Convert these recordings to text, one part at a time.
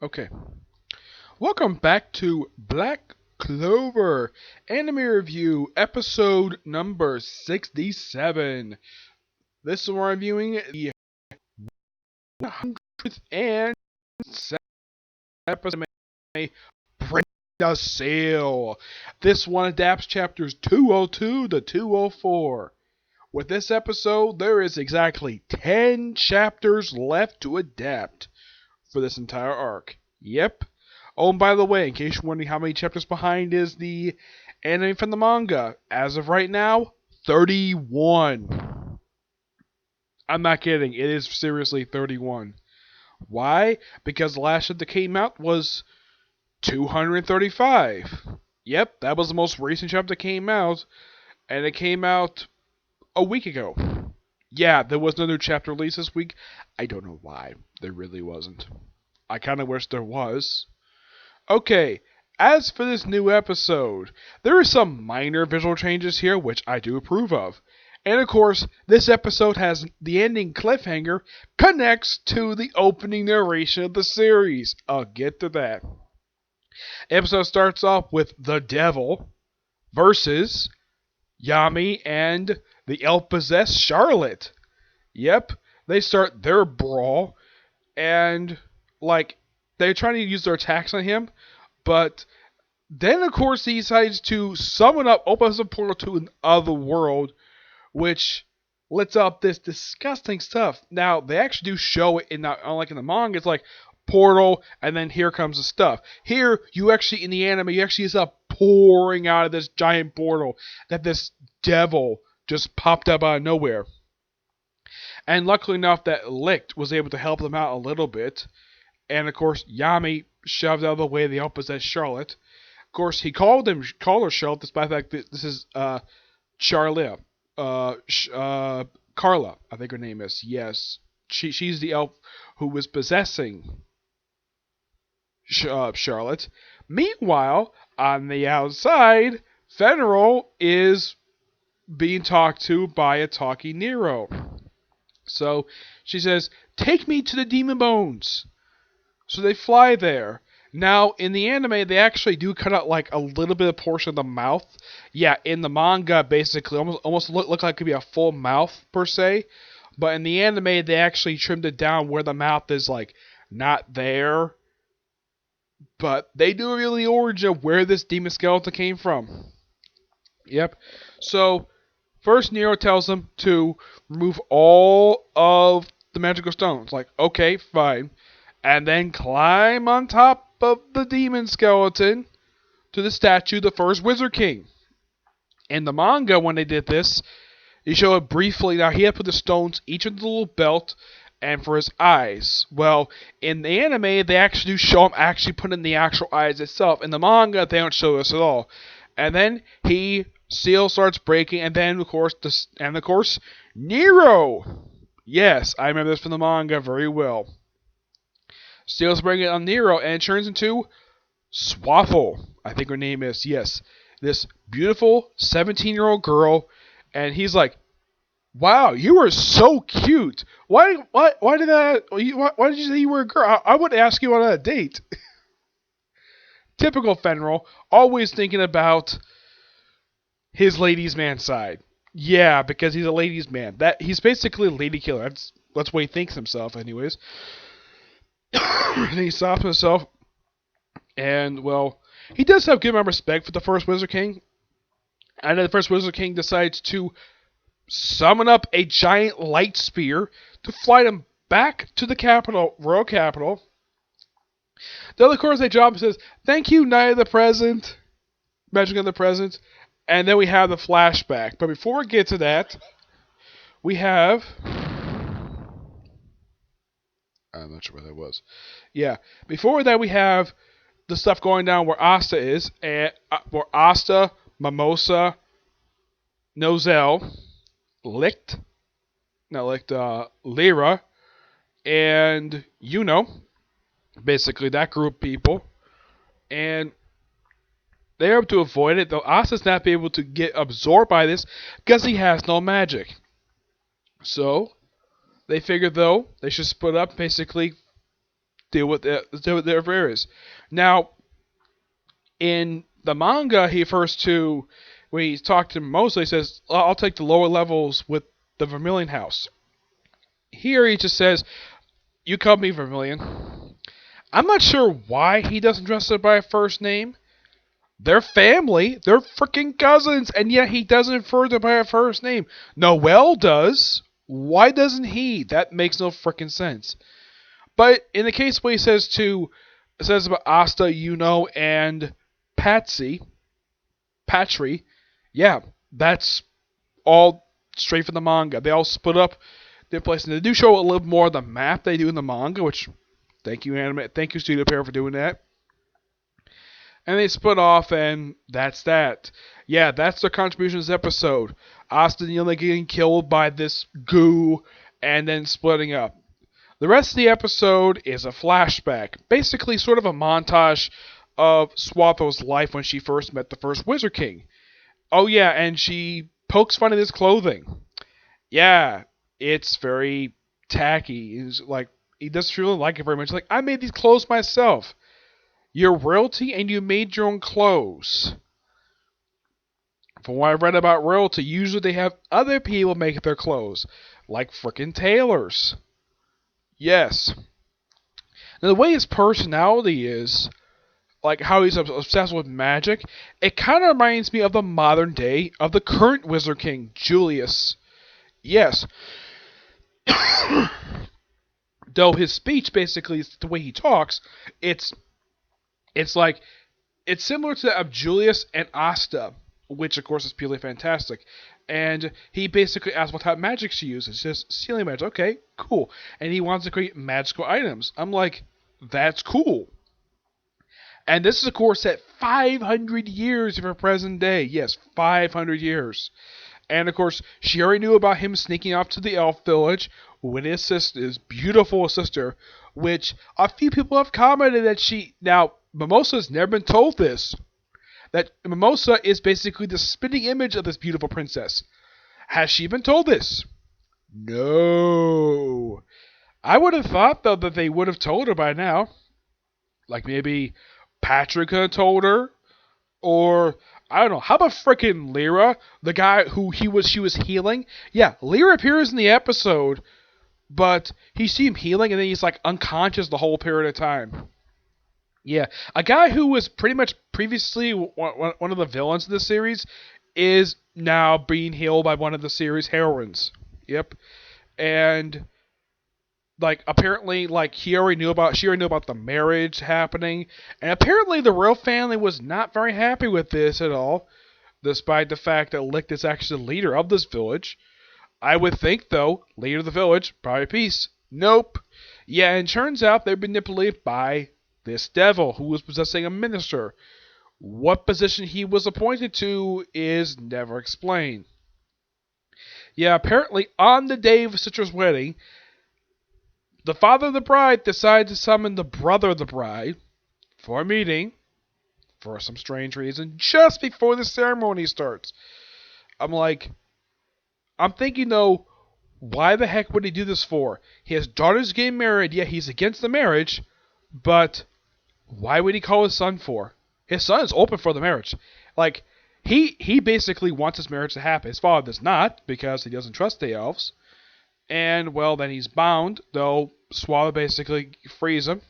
Okay. Welcome back to Black Clover Anime Review, episode number 67. This one reviewing the 107th episode of anime, Brenda Sail. This one adapts chapters 202 to 204. With this episode, there is exactly 10 chapters left to adapt for this entire arc. Yep. Oh, and by the way, in case you're wondering how many chapters behind is the anime from the manga, as of right now, 31. I'm not kidding. It is seriously 31. Why? Because the last chapter that came out was 235. Yep, that was the most recent chapter that came out, and it came out a week ago. Yeah, there was no new chapter released this week. I don't know why. There really wasn't. I kind of wish there was. Okay, as for this new episode, there are some minor visual changes here which I do approve of. And of course, this episode has the ending cliffhanger connects to the opening narration of the series. I'll get to that. The episode starts off with the devil versus Yami and the elf-possessed Charlotte. Yep, they start their brawl, and they're trying to use their attacks on him, but then of course he decides to summon up, opens a portal to another world, which lets out this disgusting stuff. Now they actually do show it unlike in the manga, it's like portal, and then here comes the stuff. Here, you actually in the anime, you actually see up pouring out of this giant portal that this devil just popped up out of nowhere. And luckily enough that Licht was able to help them out a little bit. And of course, Yami shoved out of the way the elf-possessed Charlotte. Of course, he called her Charlotte, despite the fact that this is Charlia. Carla, I think her name is. Yes. She's the elf who was possessing Charlotte. Meanwhile, on the outside, Fenrir is being talked to by a talking Nero. So she says, "Take me to the demon bones." So they fly there. Now, in the anime, they actually do cut out like a little bit of portion of the mouth. Yeah, in the manga, basically, almost look like it could be a full mouth per se. But in the anime, they actually trimmed it down where the mouth is like not there. But they do reveal the origin of where this demon skeleton came from. Yep. So first, Nero tells them to remove all of the magical stones. Like, okay, fine. And then climb on top of the demon skeleton to the statue of the first Wizard King. In the manga, when they did this, they show it briefly. Now, he had put the stones each in the little belt and for his eyes. Well, in the anime, they actually do show him actually putting the actual eyes itself. In the manga, they don't show this at all. And then seal starts breaking, and then, of course, Nero! Yes, I remember this from the manga very well. Steel's bringing it on Nero, and it turns into Swaffle, I think her name is. Yes, this beautiful 17-year-old girl, and he's like, "Wow, you are so cute. Why did you say you were a girl? I would ask you on a date." Typical Fenrir, always thinking about his ladies' man side. Yeah, because he's a ladies' man. He's basically a lady killer. That's what he thinks himself, anyways. And he stops himself, and well, he does have good amount of respect for the first Wizard King. And then the first Wizard King decides to summon up a giant light spear to fly them back to the royal capital. Then, of course, they drop and says, "Thank you, Knight of the Present," Magic of the Present. And then we have the flashback. But before we get to that, we have... I'm not sure where that was. Yeah. Before that, we have the stuff going down where Asta is. And, where Asta, Mimosa, Nozel, Lyra, and basically that group of people. And they're able to avoid it, though Asta's not able to get absorbed by this because he has no magic. So, they figure, though, they should split up, basically deal with their affairs. Now, in the manga, he refers to when he's talking to Mimosa, he says, "I'll take the lower levels with the Vermilion House." Here, he just says, "You call me Vermilion." I'm not sure why he doesn't address her by a first name. They're family. They're freaking cousins. And yet he doesn't refer to her by a first name. Noel does. Why doesn't he? That makes no freaking sense. But in the case where he says about Asta, Yuno, and Patsy, Patry, yeah, that's all straight from the manga. They all split up their place. And they do show a little more of the map they do in the manga, which, thank you, anime. Thank you, Studio Pair, for doing that. And they split off, and that's that. Yeah, that's their contribution to this episode. Asta and Yuna getting killed by this goo, and then splitting up. The rest of the episode is a flashback. Basically, sort of a montage of Swatho's life when she first met the first Wizard King. Oh yeah, and she pokes fun at his clothing. Yeah, it's very tacky. He's like, he doesn't really like it very much. Like, I made these clothes myself. You're royalty and you made your own clothes. From what I read about royalty, usually they have other people make their clothes. Like frickin' tailors. Yes. Now the way his personality is, like how he's obsessed with magic, it kind of reminds me of the modern day of the current Wizard King, Julius. Yes. Though his speech basically, the way he talks, it's like, it's similar to that of Julius and Asta, which of course is purely fantastic. And he basically asks what type of magic she uses. He says, sealing magic. Okay, cool. And he wants to create magical items. I'm like, that's cool. And this is, of course, at 500 years of her present day. Yes, 500 years. And, of course, she already knew about him sneaking off to the elf village with his sister, his beautiful sister, which a few people have commented that she... Now, Mimosa's never been told this. That Mimosa is basically the spitting image of this beautiful princess. Has she been told this? No. I would have thought, though, that they would have told her by now. Like, maybe Patrick could have told her. Or, I don't know, how about frickin' Lyra? The guy who she was healing? Yeah, Lyra appears in the episode, but you see him healing and then he's like unconscious the whole period of time. Yeah, a guy who was pretty much previously one of the villains of the series is now being healed by one of the series' heroines. Yep. And like apparently like she already knew about the marriage happening, and apparently the royal family was not very happy with this at all, despite the fact that Licht is actually the leader of this village. I would think though, leader of the village, probably peace. Nope. Yeah, and turns out they've been manipulated by this devil who was possessing a minister. What position he was appointed to is never explained. Yeah, apparently on the day of Citra's wedding, the father of the bride decided to summon the brother of the bride for a meeting, for some strange reason, just before the ceremony starts. I'm thinking though, why the heck would he do this for? His daughter's getting married, yeah, he's against the marriage, but why would he call his son for? His son is open for the marriage. Like, he basically wants his marriage to happen. His father does not, because he doesn't trust the elves. And, well, then he's bound, though Swallow basically frees him.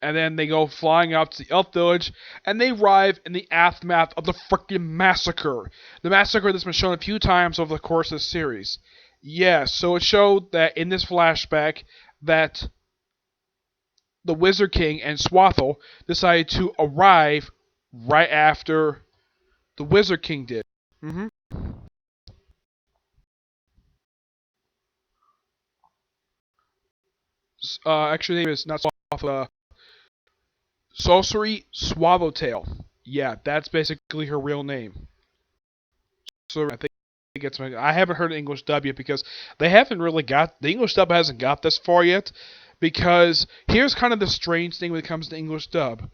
And then they go flying out to the elf village, and they arrive in the aftermath of the freaking massacre. The massacre that's been shown a few times over the course of the series. Yeah, so it showed that in this flashback that the Wizard King and Swathle decided to arrive right after the Wizard King did. Mm-hmm. Actually, the name is not Swathle. Sorcery Swallowtail. Yeah, that's basically her real name. So I think it's I haven't heard an English dub yet because they haven't really got the English dub hasn't got this far yet. Because here's kind of the strange thing when it comes to English dub.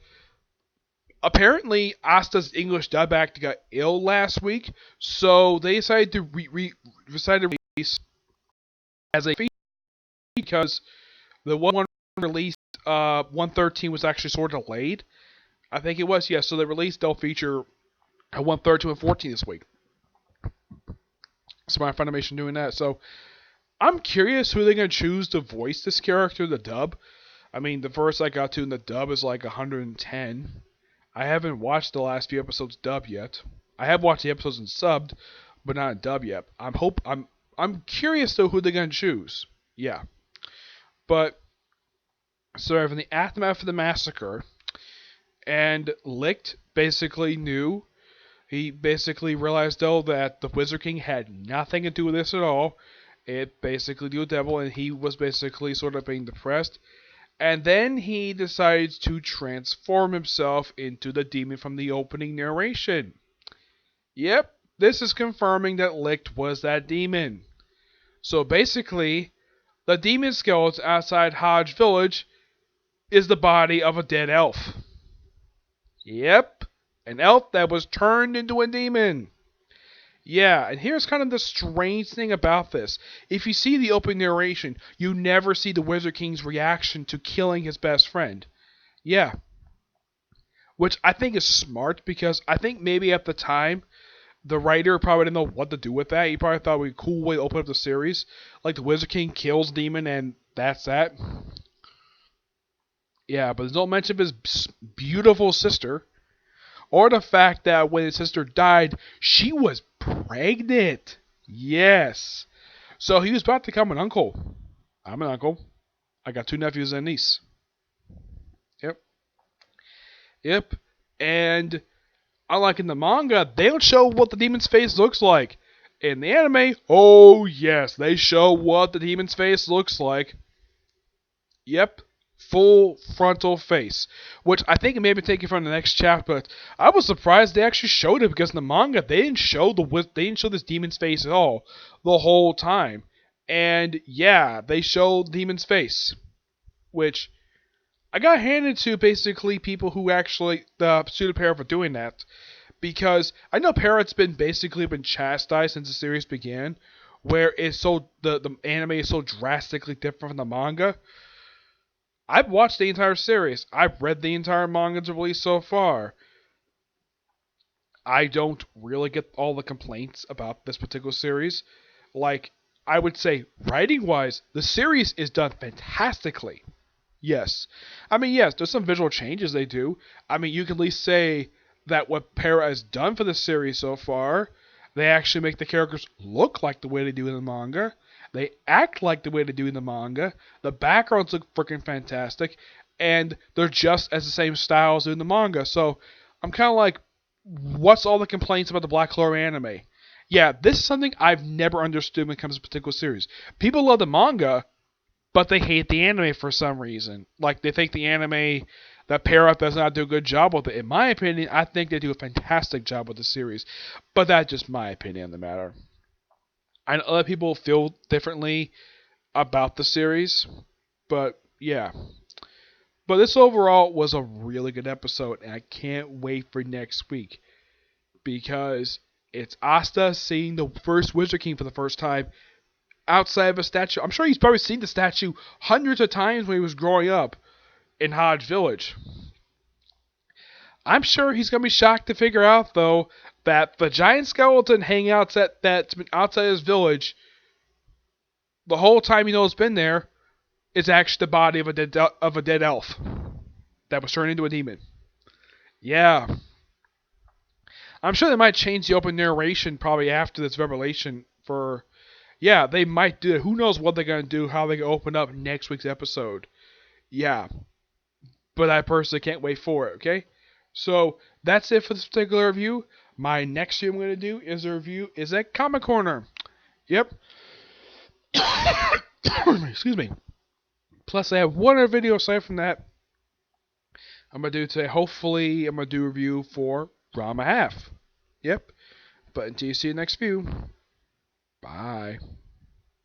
Apparently, Asta's English dub actor got ill last week, so they decided to release as a feature because the one released 113 was actually sort of delayed. I think it was, yes. So they released, they'll feature 113 and 14 this week. So my Funimation doing that. So I'm curious who they're going to choose to voice this character in the dub. I mean, the verse I got to in the dub is like 110. I haven't watched the last few episodes dub yet. I have watched the episodes in subbed, but not in dub yet. I'm curious though who they're going to choose. Yeah. But so in the aftermath of the massacre, and Licht basically knew. He basically realized though that the Wizard King had nothing to do with this at all. It basically the devil, and he was basically sort of being depressed. And then he decides to transform himself into the demon from the opening narration. Yep, this is confirming that Licht was that demon. So basically, the demon skeleton outside Hodge Village is the body of a dead elf. Yep, an elf that was turned into a demon. Yeah, and here's kind of the strange thing about this. If you see the opening narration, you never see the Wizard King's reaction to killing his best friend. Yeah. Which I think is smart, because I think maybe at the time, the writer probably didn't know what to do with that. He probably thought it would be a cool way to open up the series. Like the Wizard King kills Demon and that's that. Yeah, but there's no mention of his beautiful sister. Or the fact that when his sister died, she was pregnant. Yes. So he was about to become an uncle. I'm an uncle. I got 2 nephews and a niece. Yep. Yep. And unlike in the manga, they don't show what the demon's face looks like. In the anime, oh yes, they show what the demon's face looks like. Yep. Full frontal face, which I think it may be taken from the next chapter. But I was surprised they actually showed it, because in the manga they didn't show this demon's face at all the whole time. And yeah, they showed the demon's face, which I got handed to basically people who actually sued Parrot for doing that, because I know Parrot's been chastised since the series began, where it's so the anime is so drastically different from the manga. I've watched the entire series. I've read the entire mangas released so far. I don't really get all the complaints about this particular series. Like, I would say, writing-wise, the series is done fantastically. Yes. I mean, yes, there's some visual changes they do. I mean, you can at least say that what Para has done for the series so far, they actually make the characters look like the way they do in the manga. They act like the way they do in the manga. The backgrounds look freaking fantastic. And they're just as the same style as in the manga. So, I'm kind of like, what's all the complaints about the Black Clover anime? Yeah, this is something I've never understood when it comes to a particular series. People love the manga, but they hate the anime for some reason. Like, they think the anime, that Para does not do a good job with it. In my opinion, I think they do a fantastic job with the series. But that's just my opinion on the matter. I know other people feel differently about the series, but yeah. But this overall was a really good episode, and I can't wait for next week, because it's Asta seeing the first Wizard King for the first time outside of a statue. I'm sure he's probably seen the statue hundreds of times when he was growing up in Hodge Village. I'm sure he's going to be shocked to figure out, though, that the giant skeleton hanging out that's been outside his village the whole time it's been there is actually the body of a dead elf that was turned into a demon. Yeah. I'm sure they might change the open narration probably after this revelation for... Yeah, they might do it. Who knows what they're going to do, how they can open up next week's episode. Yeah. But I personally can't wait for it, okay? So, that's it for this particular review. My next review I'm going to do is a Comic Corner. Yep. Excuse me. Plus, I have one other video aside from that I'm going to do today. Hopefully, I'm going to do a review for Rama Half. Yep. But until you see the next view, bye.